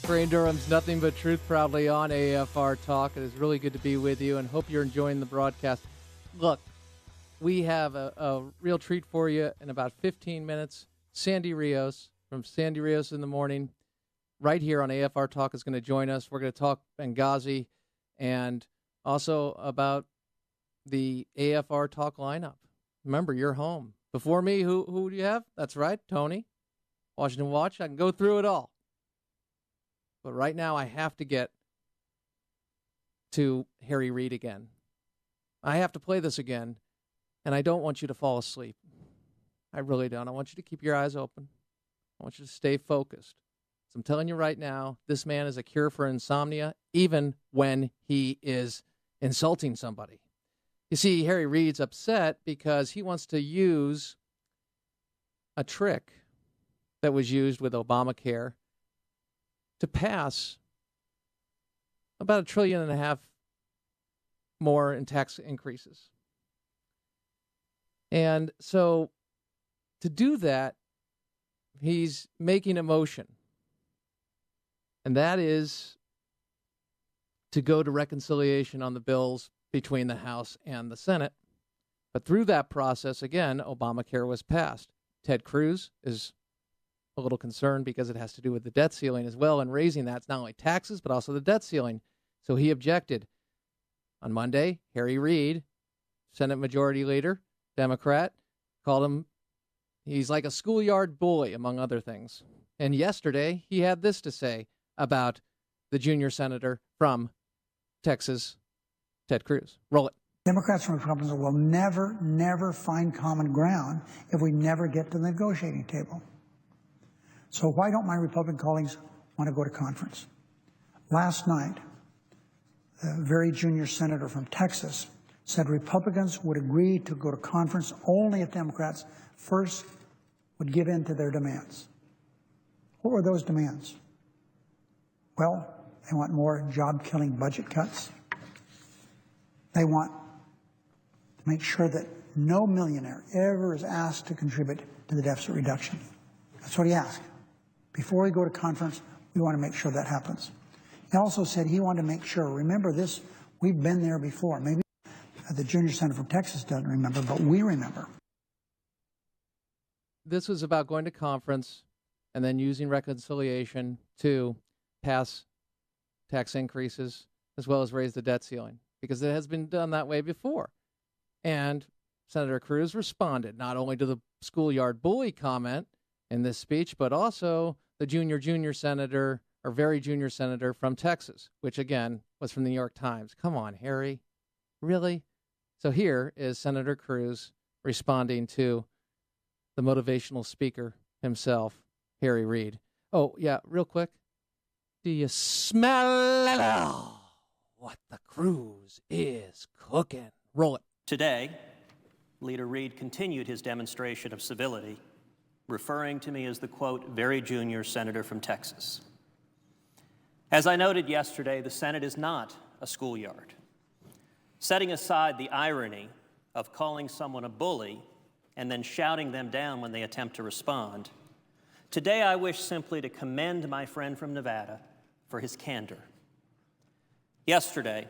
Ray Durham's Nothing But Truth proudly on AFR Talk. It is really good to be with you and hope you're enjoying the broadcast. Look, we have a real treat for you in about 15 minutes. Sandy Rios from Sandy Rios in the Morning right here on AFR Talk is going to join us. We're going to talk Benghazi and also about the AFR Talk lineup. Remember, you're home. Before me, who do you have? That's right, Tony. Washington Watch. I can go through it all. But right now, I have to get to Harry Reid again. I have to play this again, and I don't want you to fall asleep. I really don't. I want you to keep your eyes open. I want you to stay focused. So I'm telling you right now, this man is a cure for insomnia, even when he is insulting somebody. You see, Harry Reid's upset because he wants to use a trick that was used with Obamacare to pass about $1.5 trillion more in tax increases. And so to do that, he's making a motion. And that is to go to reconciliation on the bills between the House and the Senate. But through that process, again, Obamacare was passed. Ted Cruz is a little concerned because it has to do with the debt ceiling as well, and raising that's not only taxes, but also the debt ceiling. So he objected. On Monday, Harry Reid, Senate Majority Leader, Democrat, called him, he's like a schoolyard bully, among other things. And yesterday, he had this to say about the junior senator from Texas, Ted Cruz. Roll it. Democrats and Republicans will never find common ground if we never get to the negotiating table. So why don't my Republican colleagues want to go to conference? Last night, the very junior senator from Texas said Republicans would agree to go to conference only if Democrats first would give in to their demands. What were those demands? Well, they want more job-killing budget cuts. They want to make sure that no millionaire ever is asked to contribute to the deficit reduction. That's what he asked. Before we go to conference, we want to make sure that happens. He also said he wanted to make sure, remember this, we've been there before. Maybe the junior senator from Texas doesn't remember, but we remember. This was about going to conference and then using reconciliation to pass tax increases as well as raise the debt ceiling, because it has been done that way before. And Senator Cruz responded not only to the schoolyard bully comment in this speech, but also the junior senator, or very junior senator from Texas, which again was from the New York Times. Come on, Harry. Really? So here is Senator Cruz responding to the motivational speaker himself, Harry Reid. Oh, yeah, real quick. Do you smell what the Cruz is cooking? Roll it. Today, Leader Reid continued his demonstration of civility, referring to me as the, quote, very junior senator from Texas. As I noted yesterday, the Senate is not a schoolyard. Setting aside the irony of calling someone a bully and then shouting them down when they attempt to respond, today I wish simply to commend my friend from Nevada for his candor. Yesterday,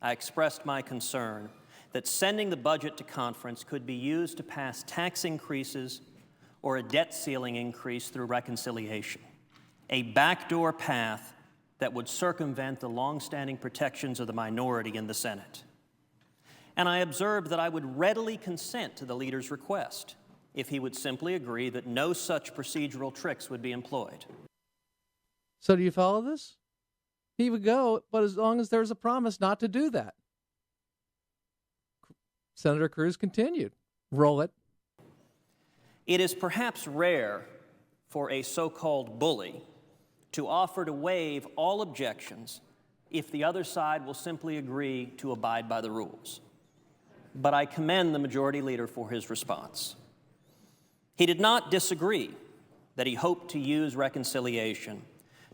I expressed my concern that sending the budget to conference could be used to pass tax increases or a debt ceiling increase through reconciliation, a backdoor path that would circumvent the longstanding protections of the minority in the Senate. And I observed that I would readily consent to the leader's request if he would simply agree that no such procedural tricks would be employed. So do you follow this? He would go, but as long as there's a promise not to do that. Senator Cruz continued. Roll it. It is perhaps rare for a so-called bully to offer to waive all objections if the other side will simply agree to abide by the rules. But I commend the majority leader for his response. He did not disagree that he hoped to use reconciliation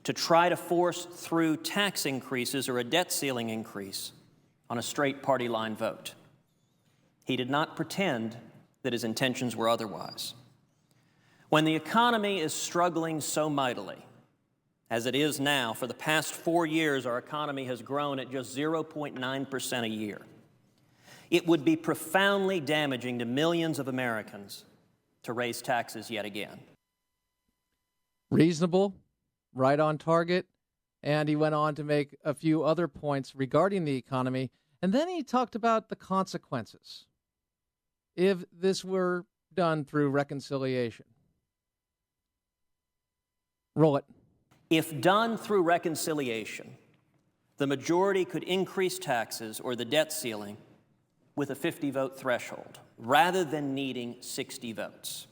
to try to force through tax increases or a debt ceiling increase on a straight party line vote. He did not pretend that his intentions were otherwise. When the economy is struggling so mightily, As it is now, for the past 4 years, our economy has grown at just 0.9% a year. It would be profoundly damaging to millions of Americans to raise taxes yet again. Reasonable, right on target, and he went on to make a few other points regarding the economy, and then he talked about the consequences if this were done through reconciliation. Roll it. If done through reconciliation, the majority could increase taxes or the debt ceiling with a 50-vote threshold, rather than needing 60 votes.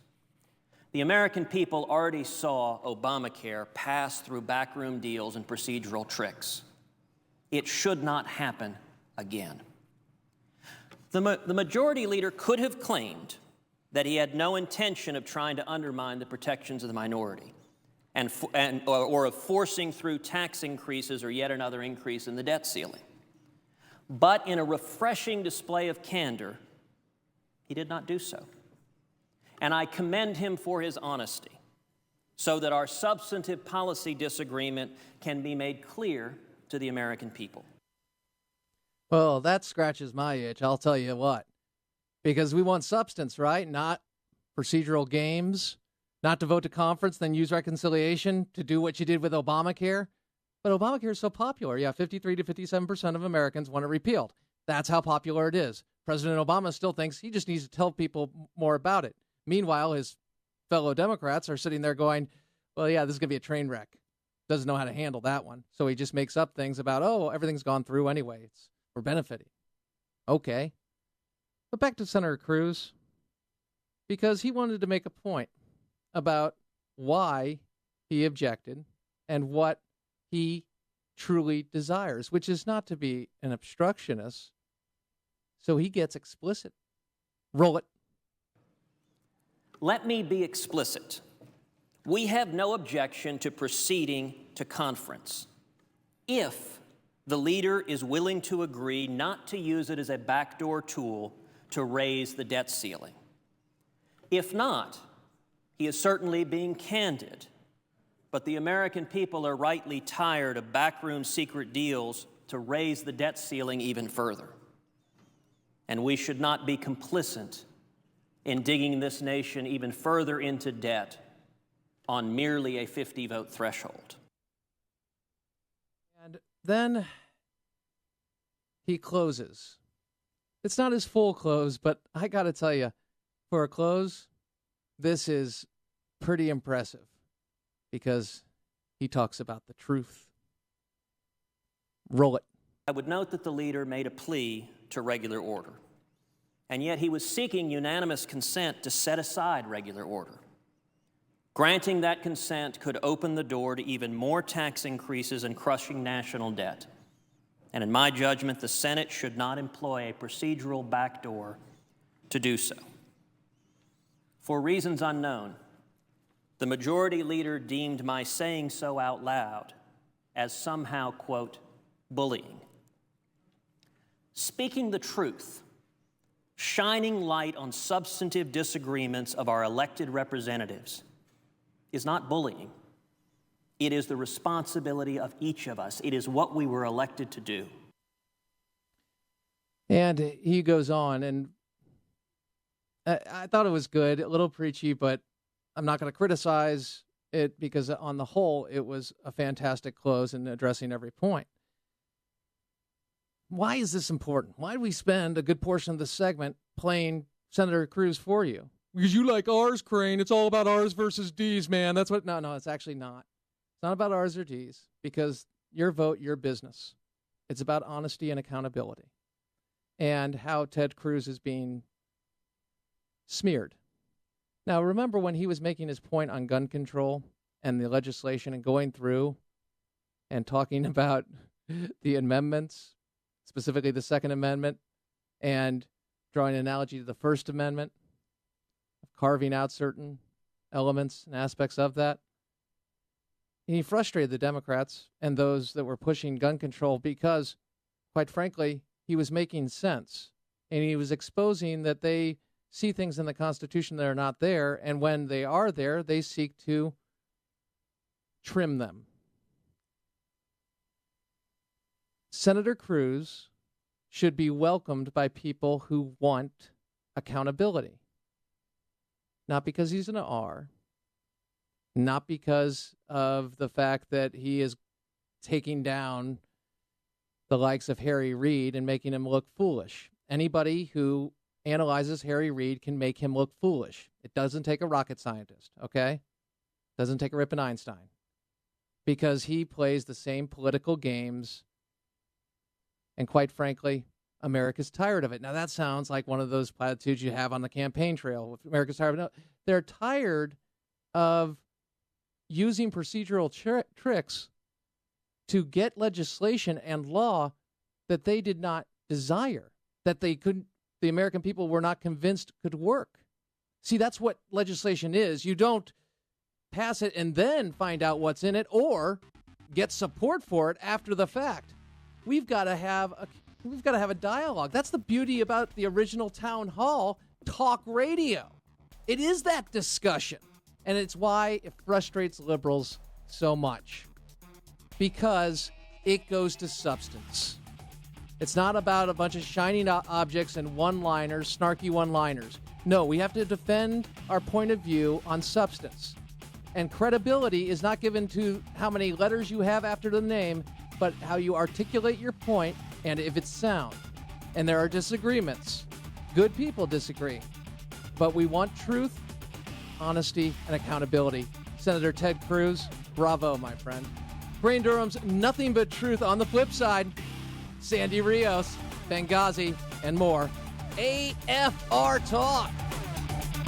The American people already saw Obamacare pass through backroom deals and procedural tricks. It should not happen again. The majority leader could have claimed that he had no intention of trying to undermine the protections of the minority or of forcing through tax increases or yet another increase in the debt ceiling. But in a refreshing display of candor, he did not do so. And I commend him for his honesty, so that our substantive policy disagreement can be made clear to the American people. Well, that scratches my itch, I'll tell you what. Because we want substance, right? Not procedural games, not to vote to conference, then use reconciliation to do what you did with Obamacare. But Obamacare is so popular. Yeah, 53 to 57% of Americans want it repealed. That's how popular it is. President Obama still thinks he just needs to tell people more about it. Meanwhile, his fellow Democrats are sitting there going, well, yeah, this is going to be a train wreck. Doesn't know how to handle that one. So he just makes up things about, oh, everything's gone through anyway. We're benefiting. Okay. But back to Senator Cruz, because he wanted to make a point about why he objected and what he truly desires, which is not to be an obstructionist. So he gets explicit. Roll it. Let me be explicit. We have no objection to proceeding to conference if the leader is willing to agree not to use it as a backdoor tool to raise the debt ceiling. If not, he is certainly being candid, but the American people are rightly tired of backroom secret deals to raise the debt ceiling even further. And we should not be complicit in digging this nation even further into debt on merely a 50-vote threshold. And then he closes. It's not his full close, but I got to tell you, for a close, this is pretty impressive because he talks about the truth. Roll it. I would note that the leader made a plea to regular order, and yet he was seeking unanimous consent to set aside regular order. Granting that consent could open the door to even more tax increases and crushing national debt. And in my judgment, the Senate should not employ a procedural backdoor to do so. For reasons unknown, the majority leader deemed my saying so out loud as somehow, quote, bullying. Speaking the truth, shining light on substantive disagreements of our elected representatives is not bullying. It is the responsibility of each of us. It is what we were elected to do. And he goes on, and I thought it was good, a little preachy, but I'm not going to criticize it because on the whole, it was a fantastic close in addressing every point. Why is this important? Why do we spend a good portion of the segment playing Senator Cruz for you? Because you like ours, Crane. It's all about ours versus D's, man. That's what. No, it's actually not. It's not about ours or D's because your vote, your business. It's about honesty and accountability and how Ted Cruz is being smeared. Now, remember when he was making his point on gun control and the legislation and going through and talking about the amendments, specifically the Second Amendment, and drawing an analogy to the First Amendment, carving out certain elements and aspects of that. And he frustrated the Democrats and those that were pushing gun control because, quite frankly, he was making sense. And he was exposing that they see things in the Constitution that are not there, and when they are there, they seek to trim them Senator Cruz should be welcomed by people who want accountability. Not because he's an R, not because of the fact that he is taking down the likes of Harry Reid and making him look foolish. Anybody who analyzes Harry Reid can make him look foolish. It doesn't take a rocket scientist, okay? Doesn't take a Rip and Einstein. Because he plays the same political games, and quite frankly, America's tired of it. Now, that sounds like one of those platitudes you have on the campaign trail. America's tired of it. No, they're tired of using procedural tricks to get legislation and law that they did not desire, that the American people were not convinced could work. See, that's what legislation is. You don't pass it and then find out what's in it or get support for it after the fact. We've got to have a dialogue. That's the beauty about the original town hall talk radio. It is that discussion. And it's why it frustrates liberals so much. Because it goes to substance. It's not about a bunch of shiny objects and one-liners, snarky one-liners. No, we have to defend our point of view on substance. And credibility is not given to how many letters you have after the name, but how you articulate your point and if it's sound. And there are disagreements. Good people disagree. But we want truth, honesty, and accountability. Senator Ted Cruz, bravo, my friend. Brain Durham's Nothing But Truth on the flip side. Sandy Rios, Benghazi, and more. AFR Talk.